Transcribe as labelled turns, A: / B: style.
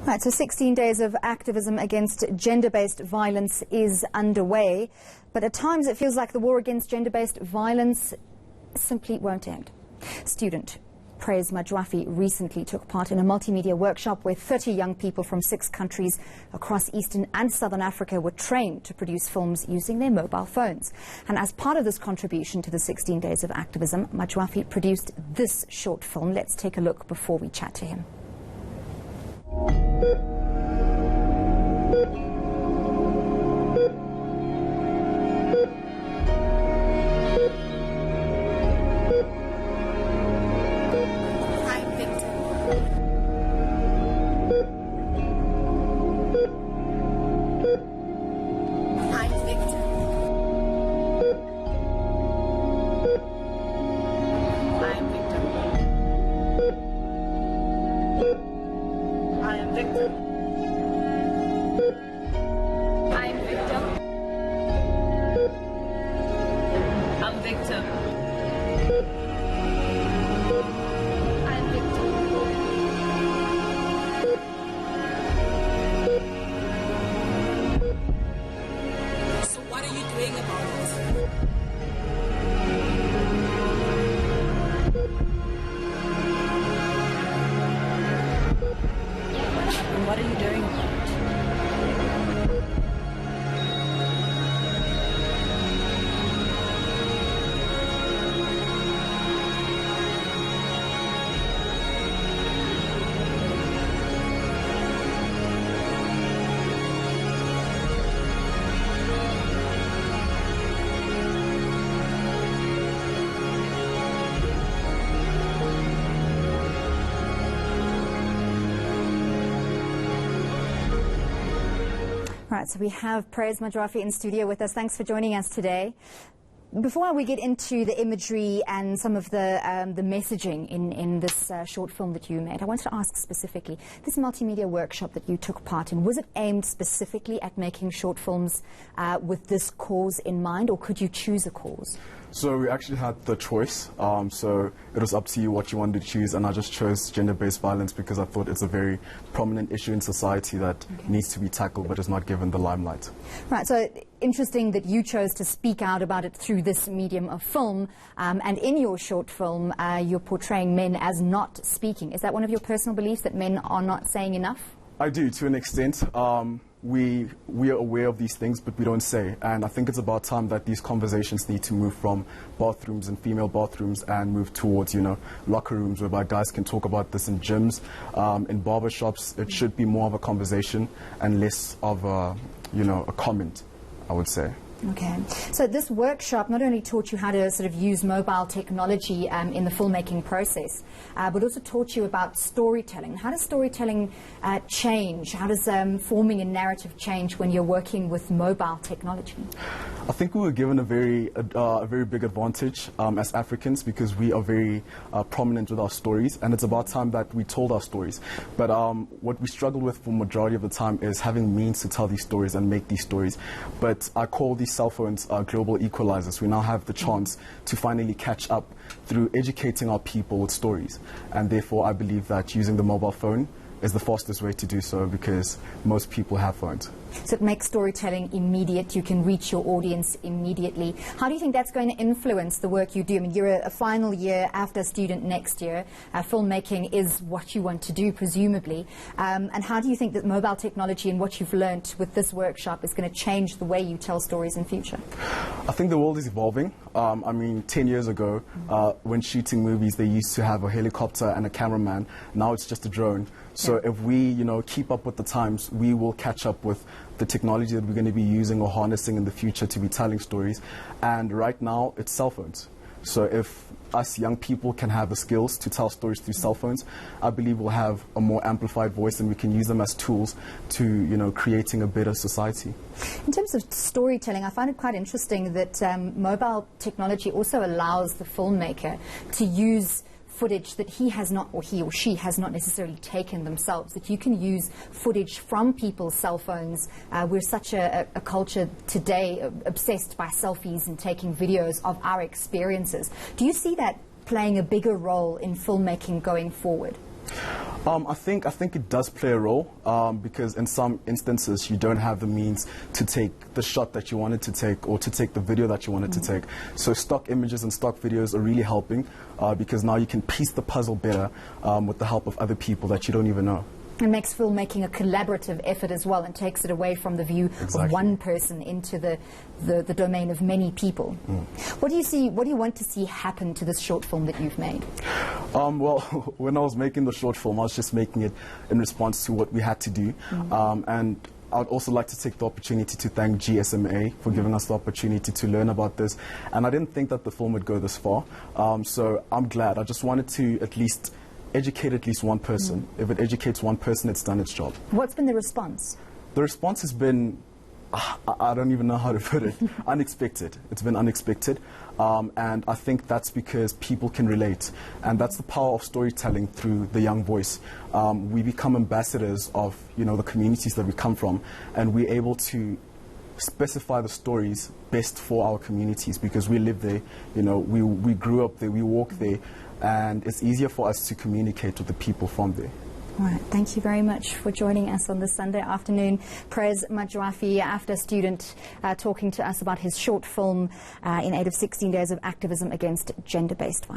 A: Right, so 16 days of activism against gender-based violence is underway, but at times it feels like the war against gender-based violence simply won't end. Student Praise Majwafi recently took part in a multimedia workshop where 30 young people from 6 countries across Eastern and Southern Africa were trained to produce films using their mobile phones. And as part of this contribution to the 16 days of activism, Majwafi produced this short film. Let's take a look before we chat to him.
B: What are you doing about it?
A: Right, so we have Praise Majwafi in studio with us. Thanks for joining us today. Before we get into the imagery and some of the messaging in this short film that you made, I wanted to ask specifically, this multimedia workshop that you took part in, was it aimed specifically at making short films with this cause in mind, or could you choose a cause?
C: So we actually had the choice, so it was up to you what you wanted to choose, and I just chose gender-based violence because I thought it's a very prominent issue in society that needs to be tackled but is not given the limelight.
A: Right, so interesting that you chose to speak out about it through this medium of film, and in your short film you're portraying men as not speaking. Is that one of your personal beliefs, that men are not saying enough?
C: I do, to an extent. We are aware of these things, but we don't say. And I think it's about time that these conversations need to move from bathrooms and female bathrooms and move towards, locker rooms whereby guys can talk about this in gyms, in barbershops. It should be more of a conversation and less of a comment, I would say.
A: Okay, so this workshop not only taught you how to sort of use mobile technology in the filmmaking process, but also taught you about storytelling. How does storytelling change? How does forming a narrative change when you're working with mobile technology?
C: I think we were given a very big advantage as Africans, because we are very prominent with our stories, and it's about time that we told our stories. But what we struggle with for majority of the time is having means to tell these stories and make these stories. But I call these cell phones are global equalizers. We now have the chance to finally catch up through educating our people with stories, and therefore I believe that using the mobile phone is the fastest way to do so, because most people have phones.
A: So it makes storytelling immediate. You can reach your audience immediately. How do you think that's going to influence the work you do? I mean, you're a final year after student next year. Filmmaking is what you want to do, presumably. And how do you think that mobile technology and what you've learnt with this workshop is going to change the way you tell stories in future?
C: I think the world is evolving. I mean, 10 years ago, when shooting movies, they used to have a helicopter and a cameraman. Now it's just a drone. So if we, keep up with the times, we will catch up with the technology that we're going to be using or harnessing in the future to be telling stories. And right now, it's cell phones. So if us young people can have the skills to tell stories through cell phones, I believe we'll have a more amplified voice, and we can use them as tools to, creating a better society.
A: In terms of storytelling, I find it quite interesting that mobile technology also allows the filmmaker to use footage that he has not, or he or she has not necessarily taken themselves, that you can use footage from people's cell phones. We're such a culture today obsessed by selfies and taking videos of our experiences. Do you see that playing a bigger role in filmmaking going forward?
C: I think it does play a role because in some instances you don't have the means to take the shot that you wanted to take or to take the video that you wanted to take. So stock images and stock videos are really helping because now you can piece the puzzle better with the help of other people that you don't even know.
A: It makes filmmaking a collaborative effort as well and takes it away from the view of one person into the domain of many people. What do you want to see happen to this short film that you've made?
C: Well, when I was making the short film, I was just making it in response to what we had to do. And I would also like to take the opportunity to thank GSMA for giving us the opportunity to learn about this. And I didn't think that the film would go this far. So I'm glad. I just wanted to at least educate at least one person. If it educates one person, it's done its job.
A: What's been the response?
C: The response has been, I don't even know how to put it, unexpected. It's been unexpected. And I think that's because people can relate. And that's the power of storytelling through the young voice. We become ambassadors of, the communities that we come from, and we're able to specify the stories best for our communities because we live there, we grew up there, we walk there, and it's easier for us to communicate with the people from there.
A: All right, thank you very much for joining us on this Sunday afternoon. Praise Majwafi, AFDA student, talking to us about his short film in aid of 16 Days of Activism against Gender-Based Violence.